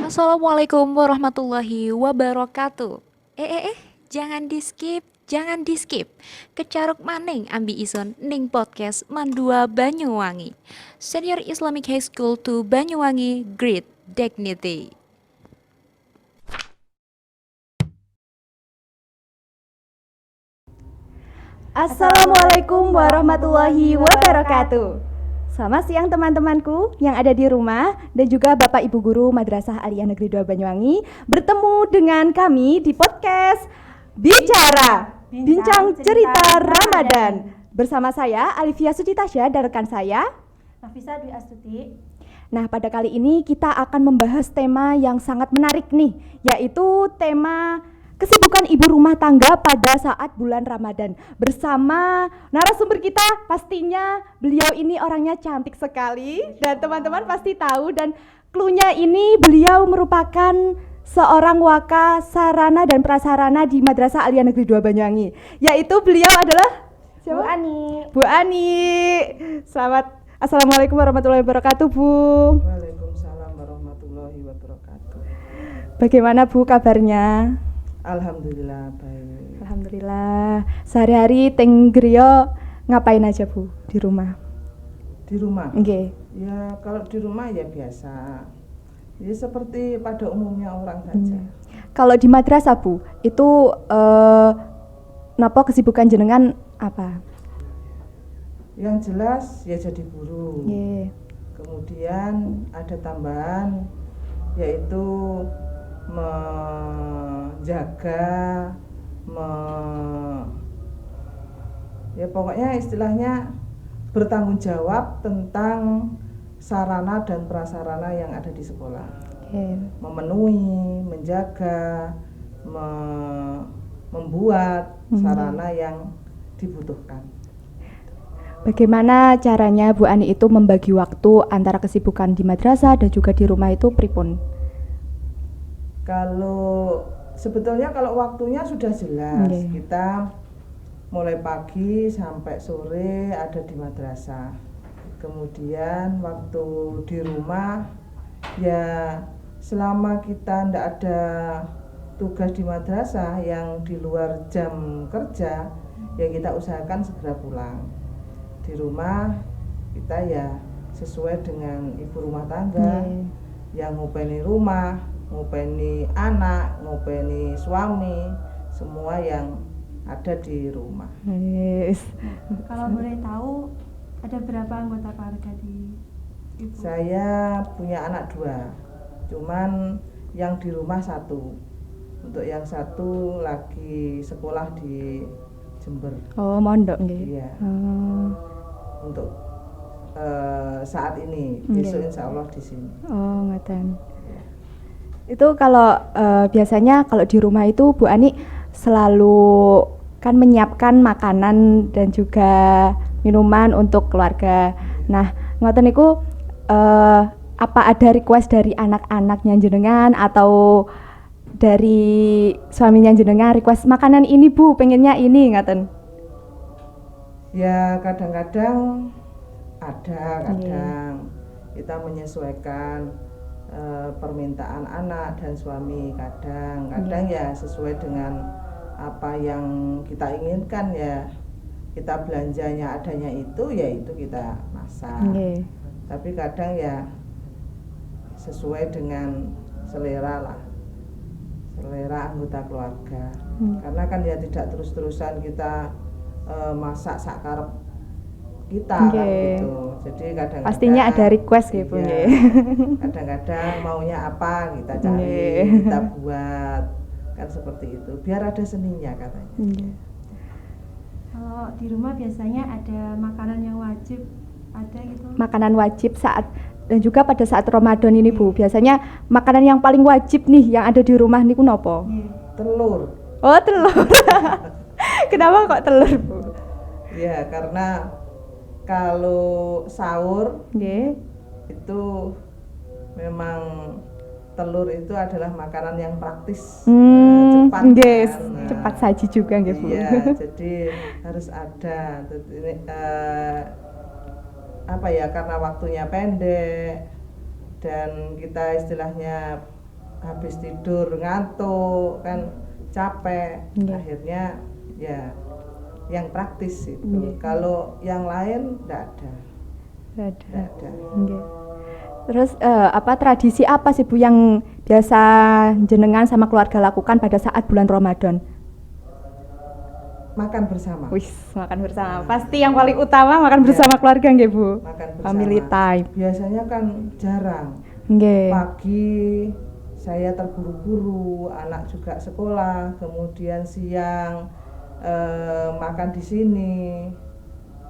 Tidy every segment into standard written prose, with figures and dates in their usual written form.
Assalamualaikum warahmatullahi wabarakatuh. Jangan di skip, jangan di skip. Kecaruk maning ambi ison ning podcast Mandua Banyuwangi. Senior Islamic High School to Banyuwangi, Great Dignity. Assalamualaikum warahmatullahi wabarakatuh. Selamat siang teman-temanku yang ada di rumah dan juga Bapak Ibu Guru Madrasah Aliyah Negeri 2 Banyuwangi. Bertemu dengan kami di podcast Bincang Cerita Ramadan. Bersama saya Alifia Sucitasya dan rekan saya Nafisa Dwi Astuti. Nah, pada kali ini kita akan membahas tema yang sangat menarik nih, yaitu tema kesibukan ibu rumah tangga pada saat bulan Ramadan. Bersama narasumber kita, pastinya beliau ini orangnya cantik sekali dan teman-teman pasti tahu, dan cluenya ini beliau merupakan seorang waka sarana dan prasarana di Madrasah Aliyah Negeri 2 Banyuwangi, yaitu beliau adalah Bu Ani. Bu Ani. Selamat Assalamualaikum warahmatullahi wabarakatuh, Bu. Waalaikumsalam warahmatullahi wabarakatuh. Bagaimana Bu kabarnya? Alhamdulillah baik. Alhamdulillah. Sehari-hari teng griya ngapain aja Bu di rumah? Di rumah? Nggih. Ya kalau di rumah ya biasa. Ya seperti pada umumnya orang saja. Kalau di madrasah Bu, itu napa kesibukan jenengan apa? Yang jelas ya jadi guru. Nggih. Kemudian ada tambahan yaitu menjaga, ya pokoknya istilahnya bertanggung jawab tentang sarana dan prasarana yang ada di sekolah. Memenuhi, menjaga, membuat sarana yang dibutuhkan. Bagaimana caranya Bu Ani itu membagi waktu antara kesibukan di madrasah dan juga di rumah itu pripun? Kalau sebetulnya kalau waktunya sudah jelas, kita mulai pagi sampai sore ada di madrasah. Kemudian waktu di rumah ya selama kita ndak ada tugas di madrasah yang di luar jam kerja, ya kita usahakan segera pulang. Di rumah kita ya sesuai dengan ibu rumah tangga yang ngopeni rumah, ngopeni anak, ngopeni suami, semua yang ada di rumah. Kalau boleh tahu ada berapa anggota keluarga di Ibu? Saya punya anak 2, cuman yang di rumah 1. Untuk yang 1 lagi sekolah di Jember. Oh, mondok nggih. Iya. Untuk saat ini, besok insya Allah di sini. Oh, ngoten. Itu kalau biasanya kalau di rumah itu Bu Ani selalu kan menyiapkan makanan dan juga minuman untuk keluarga. Nah, ngoten niku apa ada request dari anak-anaknya jenengan atau dari suaminya jenengan request makanan ini Bu, pengennya ini ngoten? Ya kadang-kadang ada, kadang kita menyesuaikan permintaan anak dan suami, kadang ya sesuai dengan apa yang kita inginkan, ya kita belanjanya adanya itu, ya itu kita masak. Tapi kadang ya sesuai dengan selera lah, selera anggota keluarga. Karena kan ya tidak terus-terusan kita masak sakarep kita kan gitu. Jadi kadang-kadang pastinya ada request ya Bu. Kadang-kadang maunya apa kita cari, kita buat, kan seperti itu. Biar ada seninya katanya. Kalau di rumah biasanya ada makanan yang wajib, ada gitu? Makanan wajib saat dan juga pada saat Ramadan ini Bu. Biasanya makanan yang paling wajib nih yang ada di rumah niku nopo? Telur. Oh, telur. Kenapa kok telur Bu? Ya karena kalau sahur itu memang telur itu adalah makanan yang praktis, cepat, cepat saji juga nggih Bu. Iya, jadi harus ada. Ini, apa ya, karena waktunya pendek dan kita istilahnya habis tidur ngantuk kan, capek. Iya. Akhirnya ya yang praktis itu. Iya. Kalau yang lain enggak ada. Enggak ada. Nggih. Terus tradisi apa sih Bu yang biasa jenengan sama keluarga lakukan pada saat bulan Ramadan? Makan bersama. Wis, makan bersama. Pasti yang paling utama makan bersama keluarga nggih Bu. Makan bersama. Family time. Biasanya kan jarang. Nggih. Pagi saya terburu-buru, anak juga sekolah, kemudian siang makan di sini.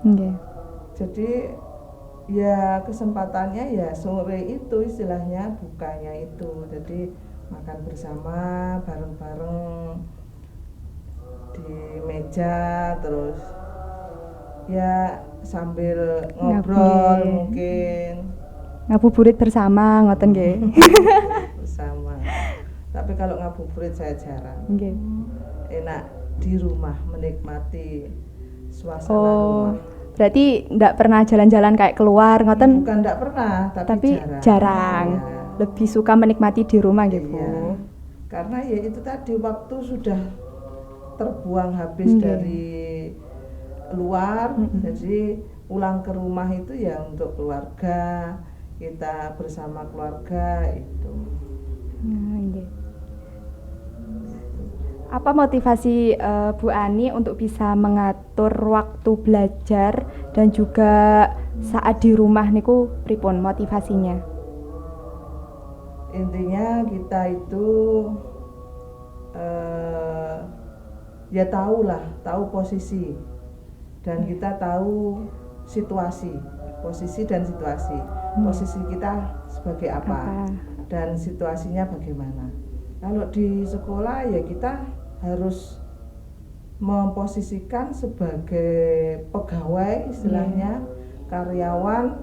Nggih. Jadi ya kesempatannya ya sore itu istilahnya bukanya itu. Jadi makan bersama bareng-bareng di meja, terus ya sambil ngobrol Nggih. mungkin Ngabuburit bersama ngoten nggih. bersama. Tapi kalau ngabuburit saya jarang. Nggih. Enak di rumah menikmati suasana Oh, rumah. berarti ndak pernah jalan-jalan kayak keluar ngoten? Bukan enggak pernah, Tapi jarang. jarang. Iya. Lebih suka menikmati di rumah nggih Bu. Iya. Karena ya itu tadi waktu sudah terbuang habis Nggih. dari luar, Mm-mm. jadi pulang ke rumah itu ya untuk keluarga, kita bersama keluarga itu. Nah, nggih. Apa motivasi Bu Ani untuk bisa mengatur waktu belajar dan juga saat di rumah niku pripun motivasinya? Intinya kita itu ya tahu posisi dan kita tahu posisi dan situasi. Posisi kita sebagai apa dan situasinya bagaimana. Kalau di sekolah ya kita harus memposisikan sebagai pegawai istilahnya, karyawan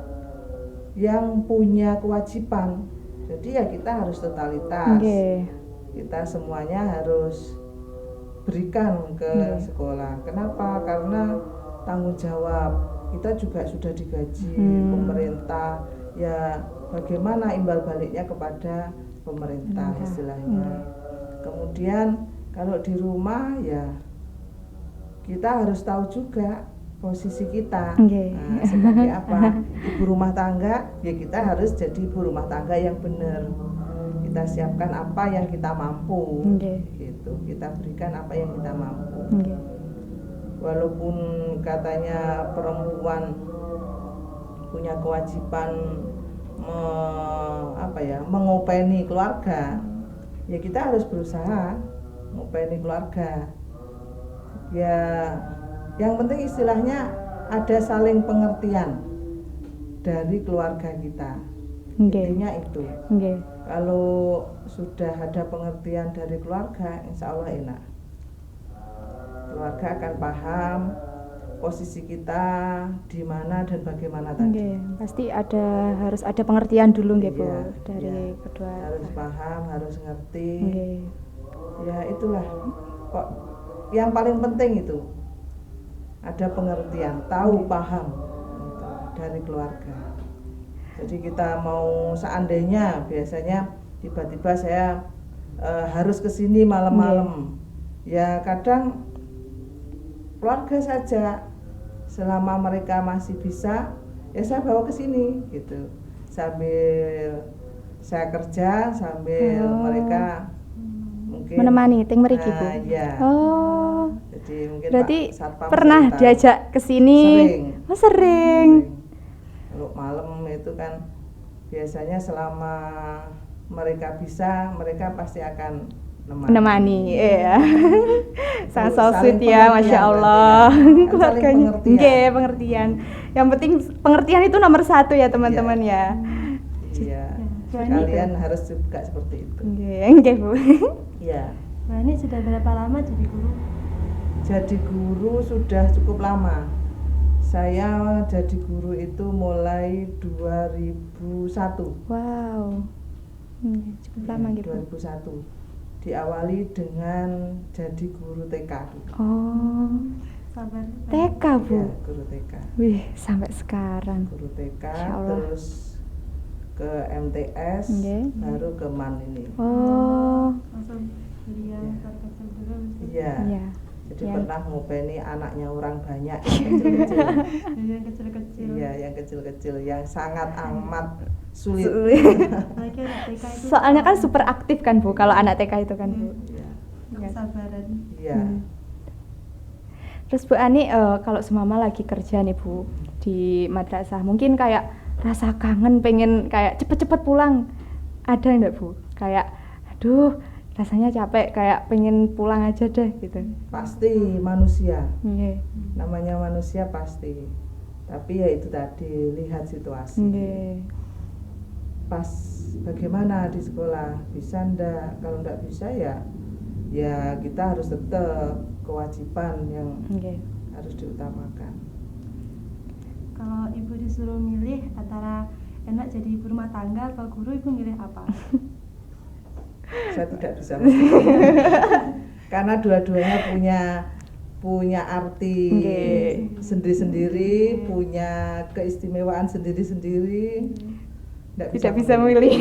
yang punya kewajiban. Jadi ya kita harus totalitas. Nggih. Kita semuanya harus berikan ke sekolah. Kenapa? Karena tanggung jawab. Kita juga sudah digaji pemerintah. Ya bagaimana imbal baliknya kepada pemerintah istilahnya. Kemudian kalau di rumah ya kita harus tahu juga posisi kita. Nah, sebagai apa? Ibu rumah tangga, ya kita harus jadi ibu rumah tangga yang benar. Kita siapkan apa yang kita mampu. Gitu. Kita berikan apa yang kita mampu. Walaupun katanya perempuan punya kewajiban mengopeni keluarga, ya kita harus berusaha mengopeni keluarga. Ya yang penting istilahnya ada saling pengertian dari keluarga kita. Intinya itu. Kalau sudah ada pengertian dari keluarga, insya Allah enak. Keluarga akan paham posisi kita di mana dan bagaimana tadi. Pasti harus ada pengertian dulu nggih Bu dari kedua. Harus paham, harus ngerti. Ya itulah kok yang paling penting itu. Ada pengertian, tahu paham gitu, dari keluarga. Jadi kita mau seandainya biasanya tiba-tiba saya harus ke sini malam-malam. Ya kadang keluarga saja, selama mereka masih bisa, ya saya bawa ke sini gitu. Sambil saya kerja, sambil mereka mungkin menemani ting mriki Bu. Ya. Oh. Jadi mungkin berarti Pak Satpam pernah cerita. diajak ke sini? Sering. Oh, sering. Kalau malam itu kan biasanya selama mereka bisa, mereka pasti akan menemani. Iya. Sangat so Saling sweet ya, Masya pengertian Allah. berarti kan. Keluarganya. Saling Nggih, pengertian. Yang penting pengertian itu nomor satu ya teman-teman ya. Iya. Kalian harus juga seperti itu. Nggih, Bu. Iya. Nah, ini sudah berapa lama jadi guru? Jadi guru sudah cukup lama. Saya jadi guru itu mulai 2001. Wow. Cukup lama gitu. 2001. Diawali dengan jadi guru TK. Oh. Sampai TK, Bu. Ya, guru TK. Wih, sampai sekarang. Guru TK Insya Allah. terus ke MTS, baru ke MAN ini. Oh. Langsung dari yang terkecil dulu. Iya. Iya. Jadi Ya. pernah ngopeni anaknya orang banyak yang kecil-kecil. Dari yang kecil-kecil. Iya, yang kecil-kecil yang sangat amat sulit. Apalagi anak TK itu. Soalnya kan super aktif kan Bu, kalau anak TK itu kan Bu. Iya. Kesabaran. Iya. Terus Bu Ani, kalau semama lagi kerja nih Bu di madrasah, mungkin kayak rasa kangen pengen kayak cepet-cepet pulang, ada enggak Bu? Kayak aduh rasanya capek, kayak pengen pulang aja deh gitu. Pasti manusia. Nggih. Namanya manusia pasti. Tapi ya itu tadi, lihat situasi. Nggih. Pas bagaimana di sekolah, bisa ndak? Kalau ndak bisa ya kita harus tetap kewajiban yang Nggih. harus diutamakan. Kalau ibu disuruh milih antara enak jadi ibu rumah tangga atau guru, ibu milih apa? Saya tidak bisa memilih. Karena dua-duanya punya arti Nggih. sendiri-sendiri, punya keistimewaan sendiri-sendiri. Tidak bisa memilih.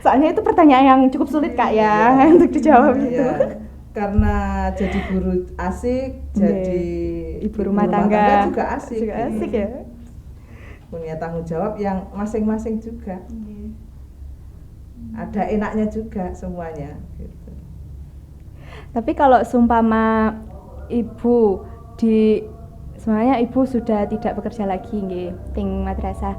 Soalnya itu pertanyaan yang cukup sulit Kak ya untuk dijawab itu. Iya. Karena jadi guru asik, jadi Ibu rumah tangga juga asik. Juga asik ya. Punya tanggung jawab yang masing-masing juga. Nggih. Ada enaknya juga semuanya gitu. Tapi kalau seumpama ibu sebenarnya ibu sudah tidak bekerja lagi nggih ting madrasah.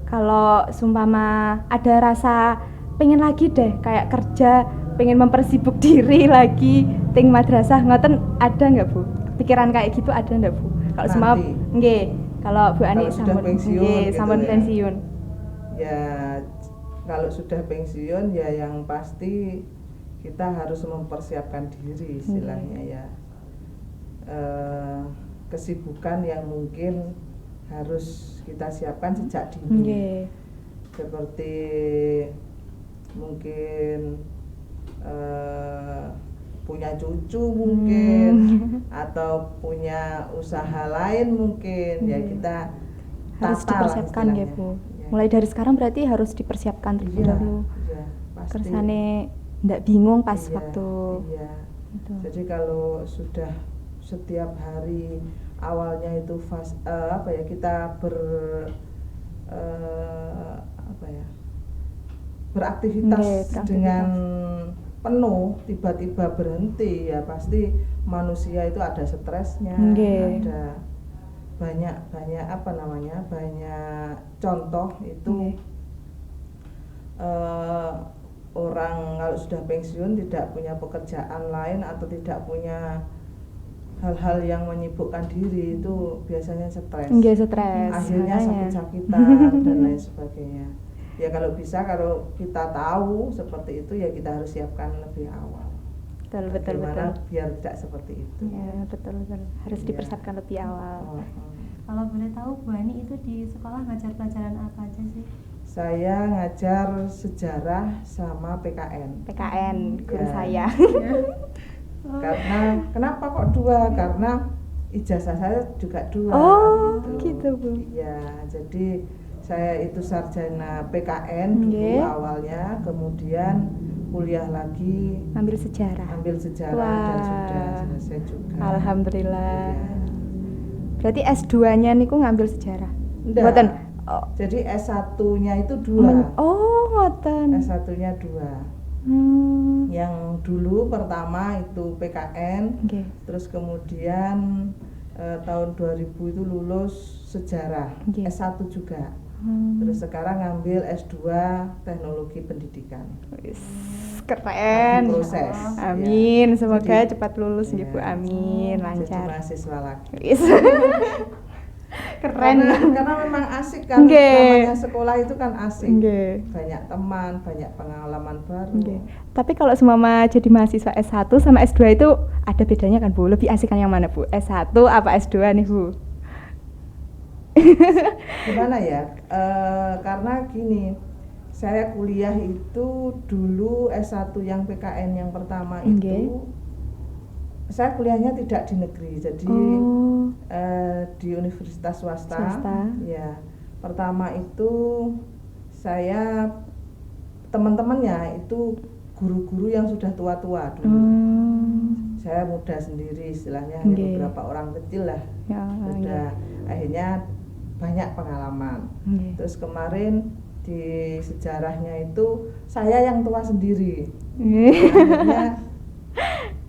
Kalau seumpama ada rasa pengen lagi deh kayak kerja, pengen mempersibuk diri lagi ting madrasah, ngoten ada nggak Bu? Pikiran kayak gitu ada nggak Bu? Kalau seumpama Nanti. nggih, kalau Bu Ani Kalau sudah sampun pensiun nggih, gitu sampun ya. pensiun. Ya kalau sudah pensiun ya yang pasti kita harus mempersiapkan diri istilahnya ya. Kesibukan yang mungkin harus kita siapkan sejak dini. Nggih. Seperti mungkin punya cucu mungkin atau punya usaha lain mungkin ya kita Harus tata lah dipersiapkan ya istilahnya. Bu. Ya. Mulai dari sekarang berarti harus dipersiapkan terlebih Iya, dahulu. iya, pasti. Kersane ndak bingung pas Iya, waktu iya. itu. Jadi kalau sudah setiap hari awalnya itu kita beraktivitas Nggih, beraktivitas. dengan penuh, tiba-tiba berhenti ya pasti manusia itu ada stresnya, Nggih. ada banyak contoh itu. Nggih. Orang kalau sudah pensiun tidak punya pekerjaan lain atau tidak punya hal-hal yang menyibukkan diri itu biasanya stres. Nggih, stres. Akhirnya makanya. sakit-sakitan dan lain sebagainya. Ya kalau kita tahu seperti itu ya kita harus siapkan lebih awal. Betul. Bagaimana biar tidak seperti itu. Ya, betul. Harus Iya. dipersiapkan lebih awal. Kalau boleh tahu Bu Ani itu di sekolah ngajar pelajaran apa aja sih? Saya ngajar sejarah sama PKN. PKN guru Ya. saya. Karena kenapa kok 2? Karena ijazah saya juga 2. Oh, gitu, Bu. Iya, jadi saya itu sarjana PKN dulu Nggih. awalnya, kemudian kuliah lagi Ambil sejarah. ambil sejarah Wah. dan sudah selesai juga. Alhamdulillah. Iya. Berarti S2-nya niku ngambil sejarah. Ndak. Mboten. Oh, Jadi S1-nya itu 2. ngoten. S1-nya 2. Hmm. Yang dulu pertama itu PKN, Nggih. terus kemudian tahun 2000 itu lulus sejarah, Nggih. S1 juga. Hmm. Terus sekarang ngambil S2 teknologi pendidikan. Wis, Lagi keren. proses. Amin, ya. semoga Jadi- cepat lulus ya Bu. ya. Amin, Jadi lancar. mahasiswa lagi. Wis. Keren. Karena memang asik kan, Nggih. namanya sekolah itu kan asik. Nggih. Banyak teman, banyak pengalaman baru. Oke. Tapi kalau semama jadi mahasiswa S1 sama S2 itu ada bedanya kan Bu? Lebih asik kan yang mana Bu? S1 apa S2 nih Bu? Gimana ya? Karena gini, saya kuliah itu dulu S1 yang PKN yang pertama Nggih. itu saya kuliahnya tidak di negeri, jadi Oh. di universitas swasta. Swasta. Ya, pertama itu saya teman-temannya itu guru-guru yang sudah tua-tua dulu. Saya muda sendiri istilahnya, hanya Nggih. beberapa orang kecil lah. Ya, Udah akhirnya banyak pengalaman. nggih. Terus kemarin di sejarahnya itu saya yang tua sendiri. Nggih. Akhirnya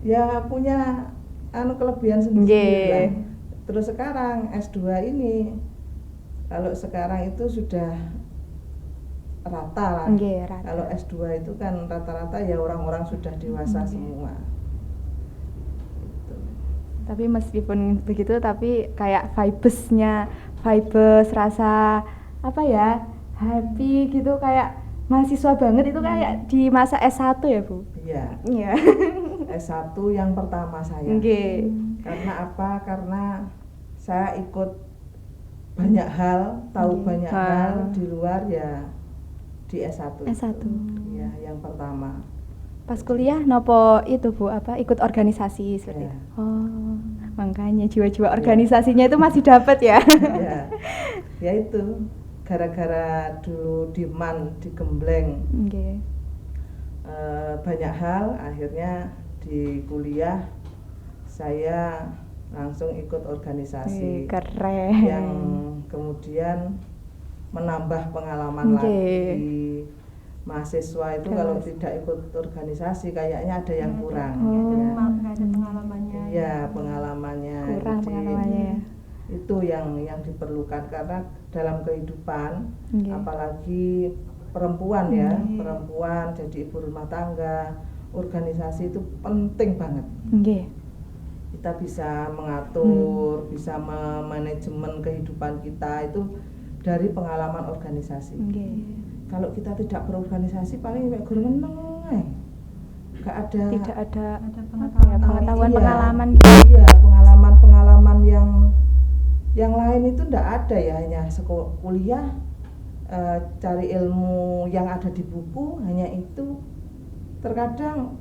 ya punya kelebihan sendiri Nggih. lah. Terus sekarang S2 ini, kalau sekarang itu sudah rata lah. Nggih, rata. Kalau S2 itu kan rata-rata ya orang-orang sudah dewasa Nggih. semua. Gitu. Tapi meskipun begitu, tapi kayak vibes rasa apa ya, happy gitu, kayak mahasiswa banget itu kayak di masa S1 ya Bu? Iya, Iya. S1 yang pertama saya. Nggih. Karena apa? Karena saya ikut banyak hal, tahu Nggih. banyak hal di luar ya di S1. S1. Ya, yang pertama. Pas kuliah nopo itu Bu, apa ikut organisasi seperti Iya. itu? Oh, makanya jiwa-jiwa organisasinya itu masih dapat ya? Ya, ya itu gara-gara dulu di MAN di Gembleng Nggih. banyak hal, akhirnya di kuliah saya langsung ikut organisasi Keren. yang kemudian menambah pengalaman Nggih. lagi. Mahasiswa itu Terus. kalau tidak ikut organisasi kayaknya ada yang kurang. Oh. Ya. Nggak ada pengalamannya. Iya, pengalamannya. Kurang Jadi, pengalamannya ya. itu yang diperlukan karena dalam kehidupan Nggih. apalagi perempuan ya, Nggih. perempuan jadi ibu rumah tangga, organisasi itu penting banget. Nggih. Kita bisa mengatur, bisa manajemen kehidupan kita itu dari pengalaman organisasi. Nggih. Kalau kita tidak berorganisasi paling kayak guru meneng ae. Nggak ada Tidak ada Ada apa ya, pengetahuan Iya. pengalaman gitu. Iya, pengalaman-pengalaman yang lain itu ndak ada ya, hanya kuliah cari ilmu yang ada di buku, hanya itu. Terkadang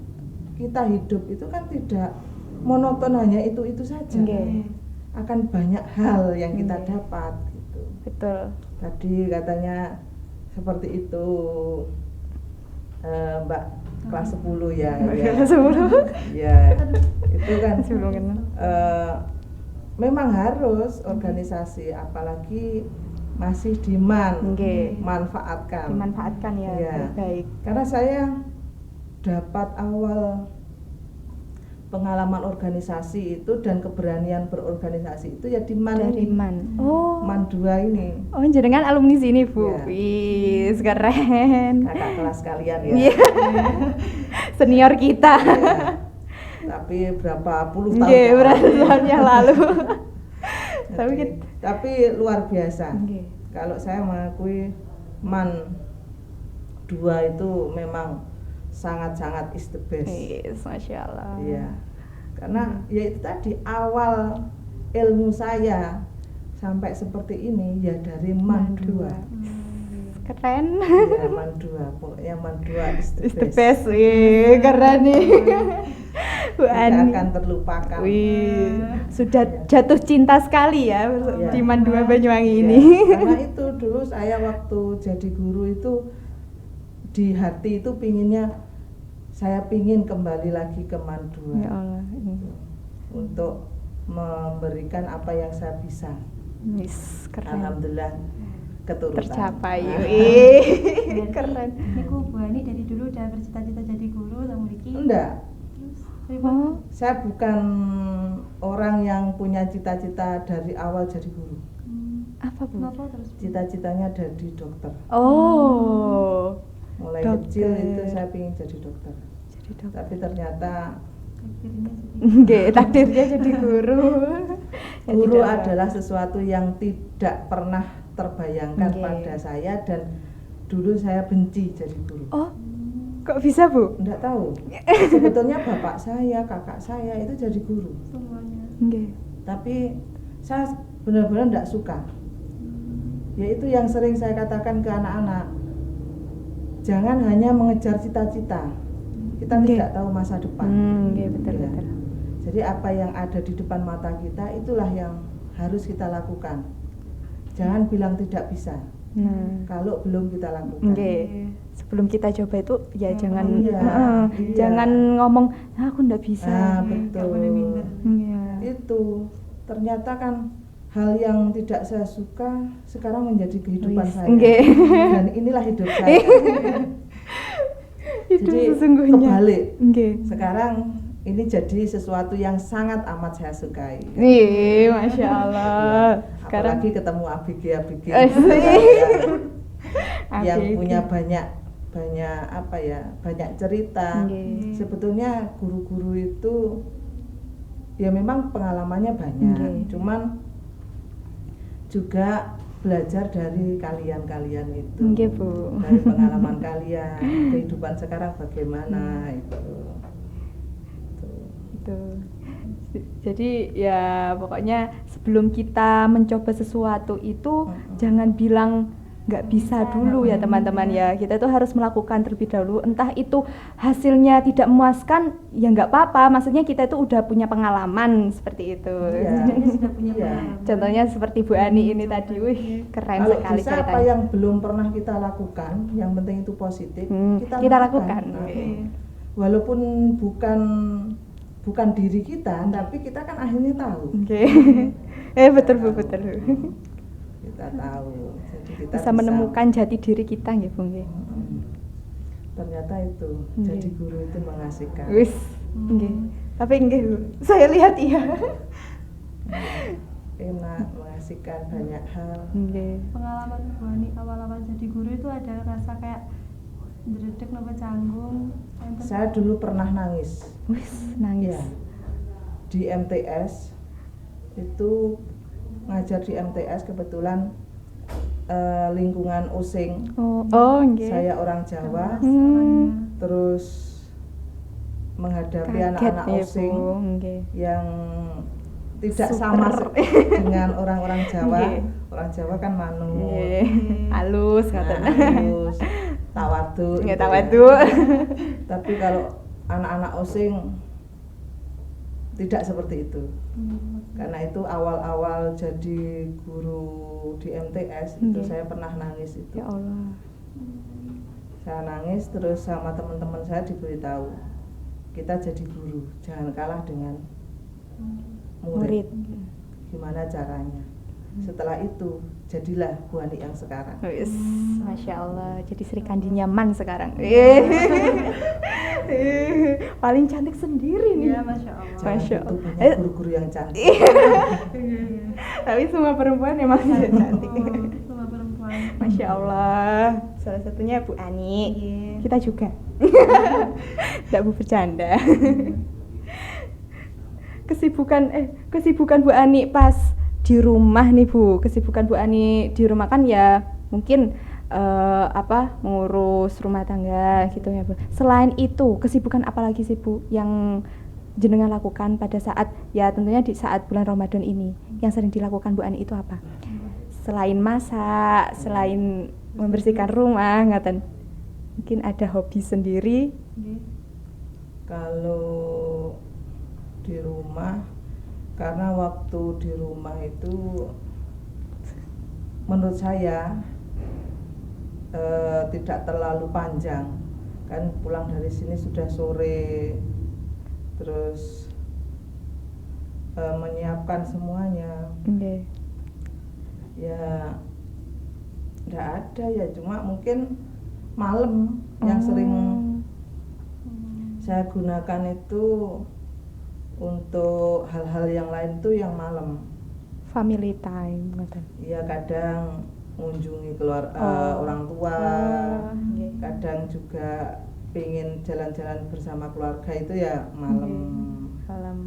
kita hidup itu kan tidak monoton hanya itu saja. Nggih. Akan banyak hal yang kita Nggih. dapat gitu. Betul. Tadi katanya seperti itu Mbak kelas 10 ya. Ya. Ya, itu kan Sebelum kenal. memang harus organisasi, apalagi masih di MAN, Nggih. manfaatkan. Dimanfaatkan ya, Iya. baik. Karena saya dapat awal pengalaman organisasi itu dan keberanian berorganisasi itu ya di MAN Dari ini. Man. Oh. MAN 2 ini. Oh, jenengan alumni sini, Bu. Iya. Wih, keren. Kakak kelas kalian ya. Iya. Senior kita. Iya. Tapi berapa puluh tahun Nggih, yang berapa lalu. tahun yang lalu. Tapi Jadi, kita tapi luar biasa. Nggih. Kalau saya mengakui MAN 2 itu memang sangat-sangat is the best. Yes, Masya Allah. Iya. Karena ya itu tadi awal ilmu saya sampai seperti ini ya dari MAN 2. Keren. Ya MAN 2, pokoknya MAN 2 is the Is the best. best. Wih, keren nih. Bu Tidak Ani. akan terlupakan. Wih, sudah jatuh cinta sekali ya Iya. di Man 2 Banyuwangi Ya, ini. karena itu dulu saya waktu jadi guru itu di hati itu saya pingin kembali lagi ke MAN 2 Ya Allah. untuk memberikan apa yang saya bisa. Yes, keren. Alhamdulillah keturutan. Tercapai. Nah, Wih, Berarti keren. niku Bu Ani dari dulu udah bercita-cita jadi guru atau memiliki? enggak, Terus dari Oh, saya bukan orang yang punya cita-cita dari awal jadi guru. apa Bu? Kenapa terus? Cita-citanya dari dokter. Oh, Mulai Dokter. kecil itu saya ingin jadi dokter. jadi dokter. Tapi ternyata Takdirnya jadi Nggih, takdirnya jadi guru. Ya, guru tidak adalah sesuatu yang tidak pernah terbayangkan Nggih. pada saya, dan dulu saya benci jadi guru. Oh, kok bisa Bu? Enggak tahu. Sebetulnya bapak saya, kakak saya itu jadi guru. semuanya. Nggih. Tapi saya benar-benar enggak suka. Yaitu yang sering saya katakan ke anak-anak. Jangan hanya mengejar cita-cita. Kita Nggih. tidak tahu masa depan. Nggih, betul Ya. betul. Jadi apa yang ada di depan mata kita itulah yang harus kita lakukan. Jangan bilang tidak bisa. Nah, kalau belum kita lakukan. oke. Sebelum kita coba itu ya jangan iya, iya. jangan ngomong aku ndak bisa. Nah, Nggak boleh betul. minder. Iya. Itu ternyata kan hal yang tidak saya suka sekarang menjadi kehidupan Wis, saya. nggih. Dan inilah hidup saya. Itu Jadi sesungguhnya. kebalik. Nggih. Sekarang ini jadi sesuatu yang sangat amat saya sukai. Ih, Masya Allah. Sekarang Apalagi ketemu ABG yang ABG. punya banyak apa ya, banyak cerita. Nggih. Sebetulnya guru-guru itu ya memang pengalamannya banyak, Nggih. cuman juga belajar dari kalian-kalian itu. Nggih, Bu. Dari pengalaman kalian, kehidupan sekarang bagaimana itu. Gitu. Jadi ya pokoknya sebelum kita mencoba sesuatu itu jangan bilang nggak bisa dulu ya teman-teman ya. Kita tuh harus melakukan terlebih dahulu. Entah itu hasilnya tidak memuaskan ya nggak apa-apa. Maksudnya kita itu udah punya pengalaman seperti itu. Iya. Ini sudah punya Iya. pengalaman. Contohnya seperti Bu Ani ini tadi, wih keren Kalau sekali bisa apa ceritanya. yang belum pernah kita lakukan, yang penting itu positif, Kita lakukan. Nah, Oke. walaupun bukan diri kita, tapi kita kan akhirnya tahu. Oke. Betul Bu, betul Bu. Kita tahu. Jadi kita Bisa menemukan jati diri kita nggih Bu nggih. Ternyata itu Nggih. jadi guru itu mengasihkan. Wis, nggih. Tapi nggih Bu, saya lihat iya. Enak, mengasihkan banyak hal. Nggih. Pengalaman Bu Ani awal-awal jadi guru itu ada rasa kayak ndredeg napa canggung. Enten- Saya dulu pernah nangis. Wis, nangis. Ya. Di MTS itu ngajar di MTS kebetulan lingkungan Using. Oh, nggih. Saya orang Jawa, Hmm. terus menghadapi Kaget anak-anak ya, Using Bu, nggih. yang tidak Super. sama dengan orang-orang Jawa. Nggih. Orang Jawa kan manut, Nggih. Halus ngoten. halus, tawadu. Nggih gitu tawadu. ya. Tapi kalau anak-anak Using tidak seperti itu. Karena itu awal-awal jadi guru di MTS itu Nggih. saya pernah nangis itu. Ya Allah. Saya nangis terus sama teman-teman saya diberitahu kita jadi guru jangan kalah dengan murid. Gimana caranya? Setelah itu jadilah Bu Ani yang sekarang. Wis, Masya Allah. Jadi Sri Kandi nyaman sekarang. Paling cantik sendiri nih. Iya, Masya Allah. Jangan Masya itu Allah. banyak guru-guru yang cantik. Tapi semua perempuan emang cantik. Semua perempuan. Masya Allah. Salah satunya Bu Ani. Iya. Kita juga. Tidak Bu bercanda. Kesibukan Bu Ani pas di rumah nih Bu. Kesibukan Bu Ani di rumah kan ya mungkin mengurus rumah tangga gitu ya Bu. Selain itu, kesibukan apa lagi sih Bu yang jenengan lakukan pada saat ya tentunya di saat bulan Ramadan ini yang sering dilakukan Bu Ani itu apa? Selain masak, selain membersihkan rumah, ngaten. Mungkin ada hobi sendiri. Iya. Kalau di rumah, karena waktu di rumah itu menurut saya tidak terlalu panjang, kan pulang dari sini sudah sore, terus menyiapkan semuanya, Nggih. ya nggak ada ya, cuma mungkin malam yang sering saya gunakan itu untuk hal-hal yang lain tuh yang malam. Family time ngaten. Ya kadang mengunjungi orang tua, nggih. kadang juga pengen jalan-jalan bersama keluarga itu ya malam. Malam.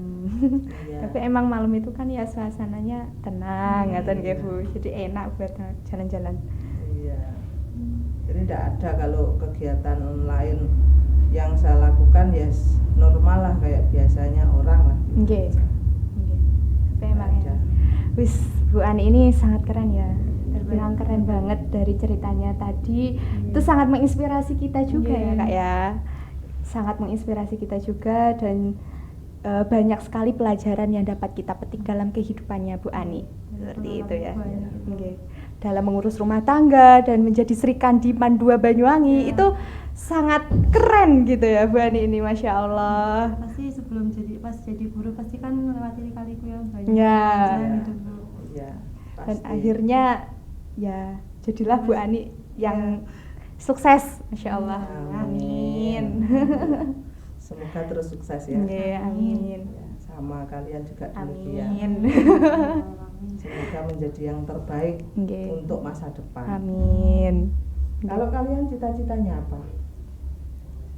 Iya. Tapi emang malam itu kan ya suasananya tenang, ngaten nggih Bu. Jadi enak buat jalan-jalan. Iya. Jadi tidak ada kalau kegiatan lain yang saya lakukan ya normal lah kayak biasanya orang lah. Nggih. Nggih. Tapi emang Nggak ada. Wis, Bu Ani ini sangat keren ya. Terbilang keren banget dari ceritanya tadi. Itu sangat menginspirasi kita juga ya, Kak ya. Sangat menginspirasi kita juga dan banyak sekali pelajaran yang dapat kita petik dalam kehidupannya Bu Ani. Seperti itu ya. Banyak. Nggih. dalam mengurus rumah tangga dan menjadi Sri Kandi Mandua Banyuwangi itu sangat keren gitu ya Bu Ani ini, Masya Allah. Pasti sebelum pas jadi guru pasti kan melewati kaliku yang banyak. Ya. Gitu Bu. Iya, Dan pasti. akhirnya ya jadilah Bu Ani yang sukses, Masya Allah. Amin. Semoga terus sukses ya. Amin. Ya, sama kalian juga demikian. Amin. Semoga menjadi yang terbaik Nggih. untuk masa depan. Amin. Kalau kalian cita-citanya apa?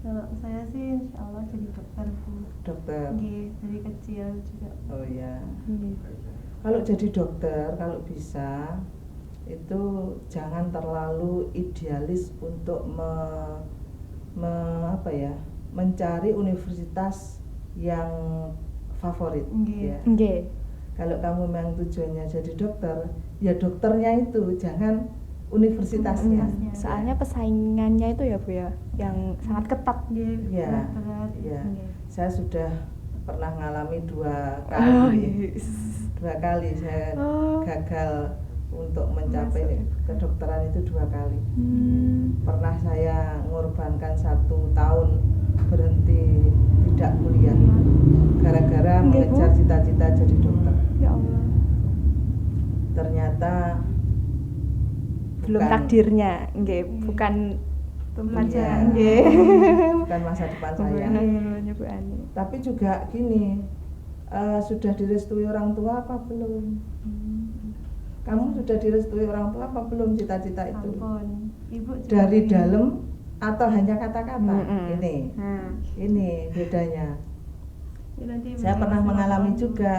Kalau saya sih insya Allah jadi dokter Bu. Dokter. Nggih, dari kecil juga. Oh ya. Nggih. Kalau jadi dokter, kalau bisa itu jangan terlalu idealis untuk mencari universitas yang favorit. Nggih. Ya. Nggih. Kalau kamu memang tujuannya jadi dokter, ya dokternya itu, jangan universitasnya. Universitasnya. Soalnya persaingannya itu ya Bu ya, yang sangat ketat. Nggih, Ya, berat-berat. ya. Nggih. Saya sudah pernah ngalami dua Oh, kali. yes. Dua kali saya Oh. gagal untuk mencapai kedokteran itu 2 kali. Pernah saya mengorbankan 1 tahun berhenti tidak kuliah gara-gara Nggih, Bu. mengejar cita-cita jadi dokter. Ya Allah. Ternyata Belum bukan- takdirnya, nggih, bukan Tempatnya. Iya. nggih. bukan masa depan saya. Bukan Bu Ani. Tapi juga gini, sudah direstui orang tua apa belum? Kamu sudah direstui orang tua apa belum cita-cita itu? Ampun. Ibu juga Dari ingin. dalam atau hanya kata-kata? Mm-mm. Ini bedanya. Ya, nanti Saya menjadi pernah mengalami pengalaman. juga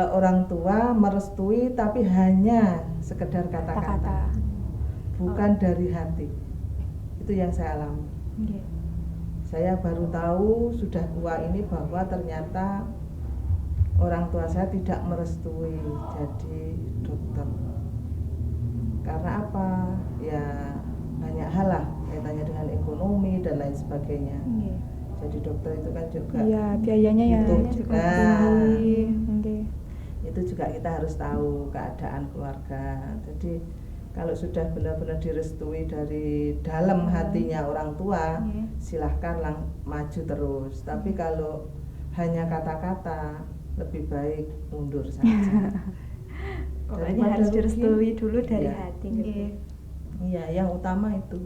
orang tua merestui tapi hanya sekedar Kata-kata. kata-kata, bukan dari hati. Itu yang saya alami. Nggih. Saya baru tahu sudah tua ini bahwa ternyata orang tua saya tidak merestui jadi dokter. Karena apa? Ya banyak hal lah kaitannya dengan ekonomi dan lain sebagainya. Nggih. Jadi dokter itu kan juga Iya, biayanya ya Butuh cukup juga. tinggi. Nggih. itu juga kita harus tahu keadaan keluarga. Jadi kalau sudah benar-benar direstui dari dalam hatinya orang tua, Nggih. silahkan maju terus. Tapi kalau hanya kata-kata, lebih baik mundur saja. Pokoknya Daripada harus rugi. direstui dulu dari Iya. hati. Nggih. Iya, yang utama itu.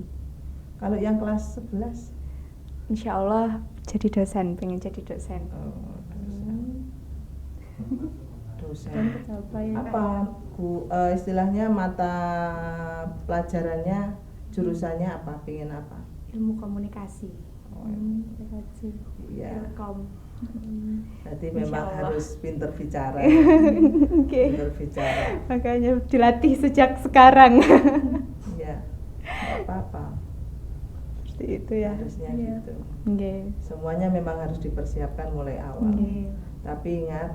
Kalau yang kelas 11, Insya Allah jadi dosen, pengen jadi dosen. dosen. Dan tercapai ya, Kak. Apa istilahnya mata pelajarannya, jurusannya apa? Pengen apa? Ilmu komunikasi. Terima kasih. Iya. Ilkom. Berarti Insya memang Allah. harus pinter bicara. Oke. Pinter bicara. Makanya dilatih sejak sekarang. Iya. Nggak apa-apa. Seperti itu ya. Harusnya Iya. gitu. Nggih. Semuanya memang harus dipersiapkan mulai awal. Nggih. Tapi ingat,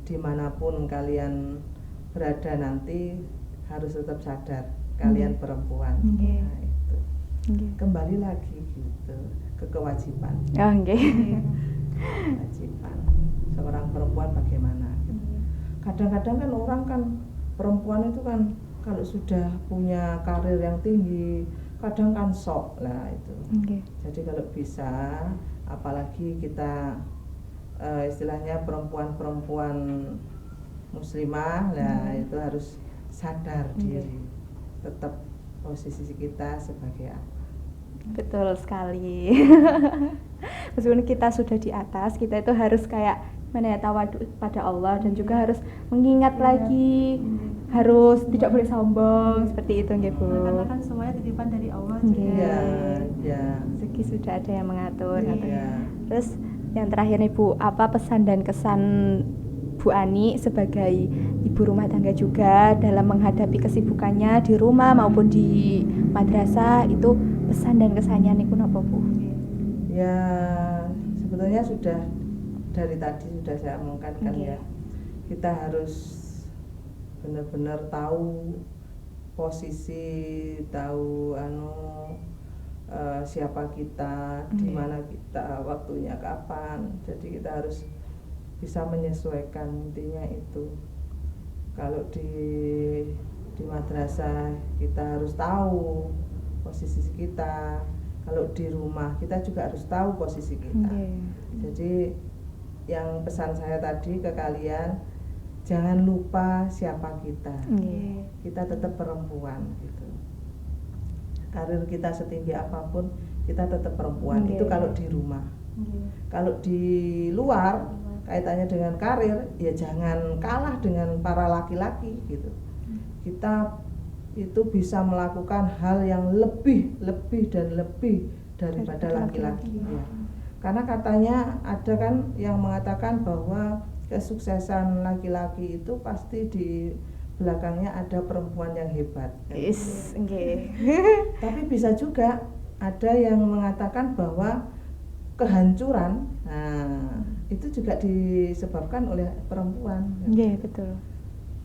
dimanapun kalian berada nanti harus tetap sadar kalian perempuan. Nggih. Nah, itu. Nggih. Kembali lagi gitu ke kewajiban. Oh, nggih. Kewajiban seorang perempuan bagaimana gitu. Kadang-kadang kan orang kan perempuan itu kan kalau sudah punya karir yang tinggi kadang kan sok lah itu. Nggih. Jadi kalau bisa, apalagi kita istilahnya perempuan-perempuan muslimah lah, itu harus sadar diri, tetap posisi kita sebagai apa. Betul sekali. Meskipun kita sudah di atas, kita itu harus kayak mana ya, tawadu pada Allah dan juga harus mengingat lagi, harus tidak boleh sombong seperti itu nggih Bu. Karena kan semuanya titipan dari Allah juga. Nggih. Iya, ya, Rezeki sudah ada yang mengatur. Iya. katanya. ya. Terus yang terakhir nih Bu, apa pesan dan kesan Bu Ani sebagai ibu rumah tangga juga dalam menghadapi kesibukannya di rumah maupun di madrasah, itu pesan dan kesannya niku napa Bu? Ya, sebetulnya sudah dari tadi sudah saya omongkan kan Oke. ya. Kita harus benar-benar tahu posisi, tahu siapa kita, di Oke. mana kita, waktunya kapan. Jadi kita harus bisa menyesuaikan, intinya itu. Kalau di Di madrasah kita harus tahu posisi kita, kalau di rumah kita juga harus tahu posisi kita. Jadi yang pesan saya tadi ke kalian, jangan lupa siapa kita. Kita tetap perempuan gitu. Karir kita setinggi apapun, kita tetap perempuan. Itu kalau di rumah. Kalau di luar kaitannya dengan karir, ya jangan kalah dengan para laki-laki gitu. Kita itu bisa melakukan hal yang lebih dan lebih daripada laki-laki ya. Karena katanya ada kan yang mengatakan bahwa kesuksesan laki-laki itu pasti di belakangnya ada perempuan yang hebat. Tapi bisa juga ada yang mengatakan bahwa kehancuran, itu juga disebabkan oleh perempuan. Betul.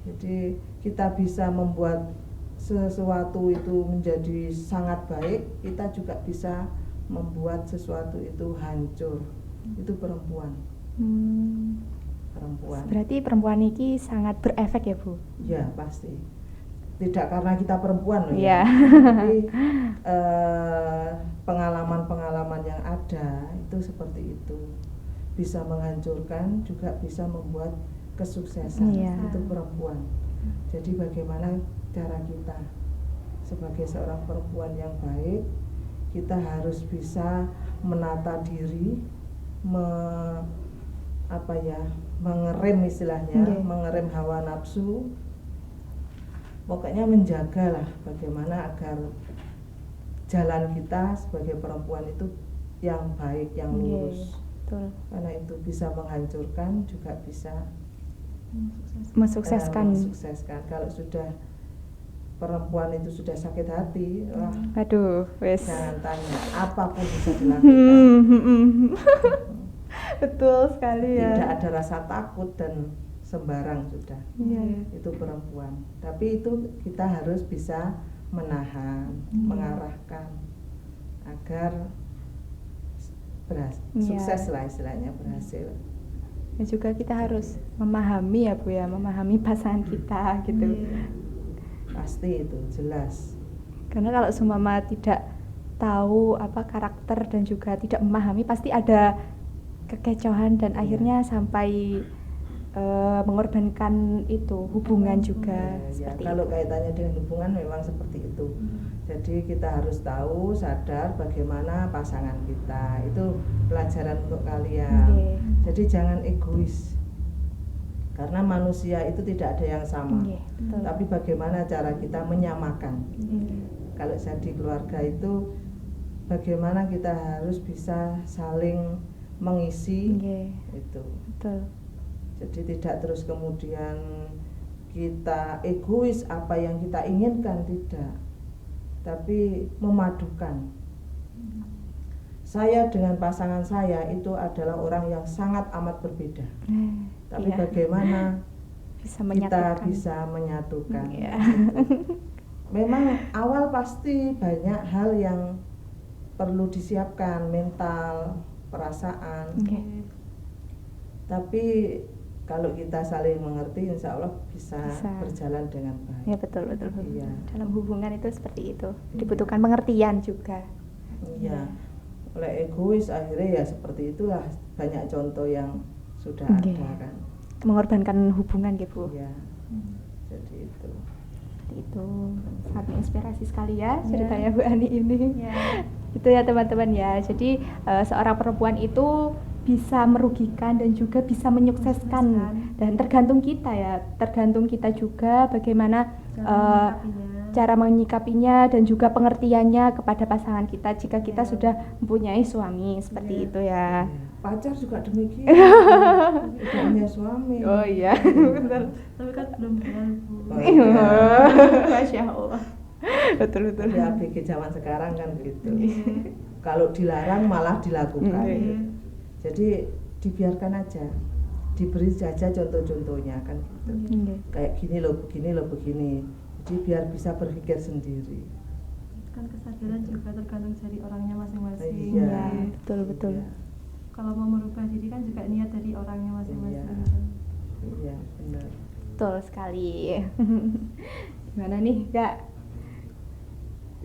Jadi kita bisa membuat sesuatu itu menjadi sangat baik, kita juga bisa membuat sesuatu itu hancur. Itu perempuan. Perempuan. Berarti perempuan ini sangat berefek ya, Bu? Ya, pasti. Tidak karena kita perempuan loh ya. Tapi pengalaman-pengalaman yang ada itu seperti itu. Bisa menghancurkan, juga bisa membuat kesuksesan. Itu perempuan. Jadi bagaimana cara kita sebagai seorang perempuan yang baik, kita harus bisa menata diri, mengerem istilahnya, mengerem hawa nafsu. Pokoknya menjagalah bagaimana agar jalan kita sebagai perempuan itu yang baik, yang lurus. Betul. Karena itu bisa menghancurkan, juga bisa mensukseskan. Kalau sudah perempuan itu sudah sakit hati, wah, jangan tanya, apapun bisa dilakukan. Betul sekali ya. Tidak ada rasa takut dan sembarang sudah. Itu perempuan. Tapi itu kita harus bisa menahan, mengarahkan agar sukses lah istilahnya, berhasil. Dan juga kita harus memahami ya Bu ya, memahami pasangan kita gitu. Pasti itu jelas. Karena kalau seumpama tidak tahu apa karakter dan juga tidak memahami, pasti ada kekecohan dan akhirnya sampai mengorbankan itu hubungan juga. Kalau kaitannya dengan hubungan memang seperti itu. Jadi kita harus tahu, sadar bagaimana pasangan kita. Itu pelajaran untuk kalian. Jadi jangan egois. Karena manusia itu tidak ada yang sama. Tapi bagaimana cara kita menyamakan. Kalau jadi keluarga itu bagaimana kita harus bisa saling mengisi itu. Betul. Jadi tidak terus kemudian kita egois apa yang kita inginkan, tidak. Tapi memadukan. Saya dengan pasangan saya itu adalah orang yang sangat amat berbeda. Tapi bagaimana kita bisa menyatukan. Memang awal pasti banyak hal yang perlu disiapkan, mental, perasaan. Tapi kalau kita saling mengerti, insya Allah bisa berjalan dengan baik. Ya betul. Iya. Dalam hubungan itu seperti itu, dibutuhkan pengertian juga. Iya. Oleh egois akhirnya ya seperti itulah, banyak contoh yang sudah ada kan. Mengorbankan hubungan gitu. Iya. Jadi itu. Itu sangat menginspirasi sekali ya ceritanya Bu Ani ini. Itu ya teman-teman ya. Jadi seorang perempuan itu bisa merugikan dan juga bisa menyukseskan. Dan tergantung kita ya, tergantung kita juga bagaimana cara menyikapinya dan juga pengertiannya kepada pasangan kita jika kita sudah mempunyai suami seperti itu ya. Pacar juga demikian. Tidak punya suami. Oh iya, benar. Tapi kan belum kenal Bu. Masya Allah. Betul. Di ABG zaman sekarang kan gitu. Kalau dilarang malah dilakukan. Jadi dibiarkan aja, diberi saja contoh-contohnya kan gitu. Kayak gini loh, begini. Jadi biar bisa berpikir sendiri. Kan kesadaran juga tergantung dari orangnya masing-masing. Iya. Betul. Iya. Kalau mau merubah diri kan juga niat dari orangnya masing-masing. Iya, benar. Betul sekali. Gimana nih Kak?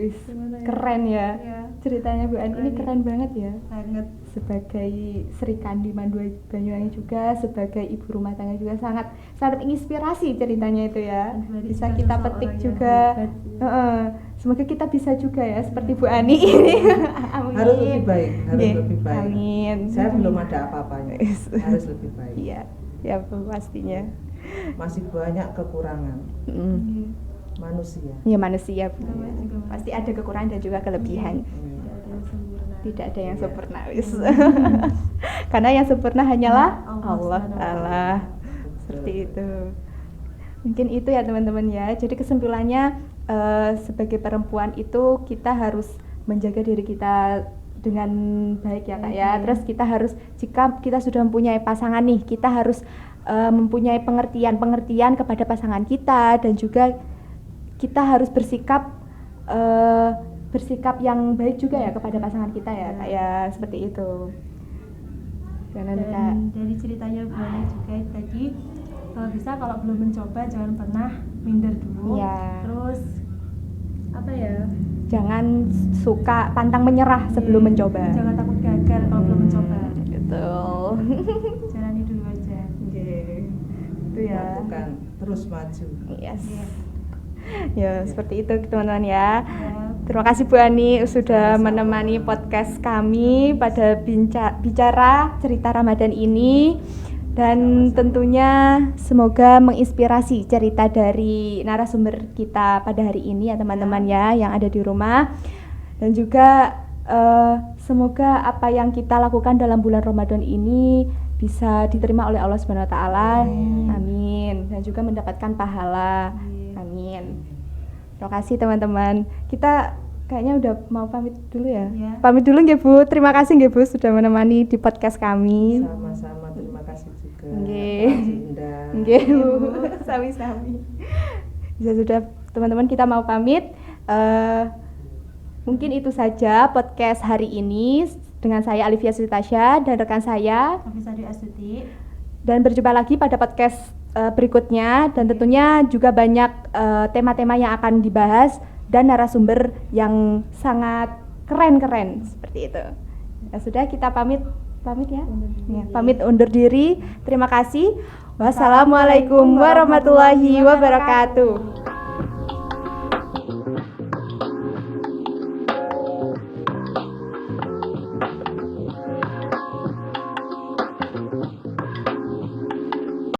Wis, Gimana ya? keren ya. Ya, Ceritanya Bu Ani ini keren banget ya. banget. Sebagai Sri Kandi Mandua Banyuwangi juga, sebagai ibu rumah tangga juga sangat sangat menginspirasi ceritanya itu ya. Dan Bu Ani Bisa juga kita sosok petik orang yang juga. hebat. Heeh. Semoga kita bisa juga ya seperti Bu Ani ini. Amin. Harus lebih baik, harus Nggih, lebih baik. Amin. Saya belum ada apa-apanya, harus lebih baik. Iya, ya pastinya. Masih banyak kekurangan Mm. manusia. Ya manusia Bu. Namanya juga Pasti ada kekurangan dan juga kelebihan. Hmm. Tidak ada yang sempurna. Tidak ada yang Iya. sempurna wis. Karena yang sempurna hanyalah Allah Allah Subhanahu wa Ta'ala. Betul. Seperti itu. Mungkin itu ya teman-teman ya. Jadi kesimpulannya sebagai perempuan itu kita harus menjaga diri kita dengan baik ya Kak ya. Terus kita harus, jika kita sudah mempunyai pasangan nih, kita harus mempunyai pengertian kepada pasangan kita, dan juga kita harus bersikap yang baik juga ya kepada pasangan kita ya Kak ya, seperti itu. Gimana nih, Kak? Dan dari ceritanya Bu Ani juga tadi, kalau bisa kalau belum mencoba jangan pernah minder dulu. Iya. Terus apa ya? Jangan suka pantang menyerah sebelum mencoba. Jangan takut gagal kalau belum mencoba. Betul. Jalani dulu aja. Itu ya. Lakukan, terus maju. Yes. Iya. Ya, seperti itu teman-teman ya. Ya. Terima kasih Bu Ani sudah Sama-sama. menemani podcast kami pada bicara cerita Ramadan ini, dan Sama-sama. tentunya semoga menginspirasi cerita dari narasumber kita pada hari ini ya teman-teman ya yang ada di rumah, dan juga semoga apa yang kita lakukan dalam bulan Ramadan ini bisa diterima oleh Allah Subhanahu wa taala. Amin. Dan juga mendapatkan pahala. Amin. Terima kasih teman-teman. Kita kayaknya udah mau pamit dulu ya. Iya. Pamit dulu nggih Bu. Terima kasih nggih Bu sudah menemani di podcast kami. Sama-sama, terima kasih juga. Nggih. Terima kasih, Indah. Nggih Bu. Sami-sami. Ya sudah teman-teman, kita mau pamit. Mungkin itu saja podcast hari ini dengan saya Alivia Sutasya dan rekan saya, Hafiz Adi Astuti. dan berjumpa lagi pada podcast berikutnya, dan tentunya juga banyak tema-tema yang akan dibahas dan narasumber yang sangat keren-keren seperti itu. Ya sudah, kita pamit ya. Ya, pamit undur diri. Terima kasih. Wassalamualaikum warahmatullahi wabarakatuh.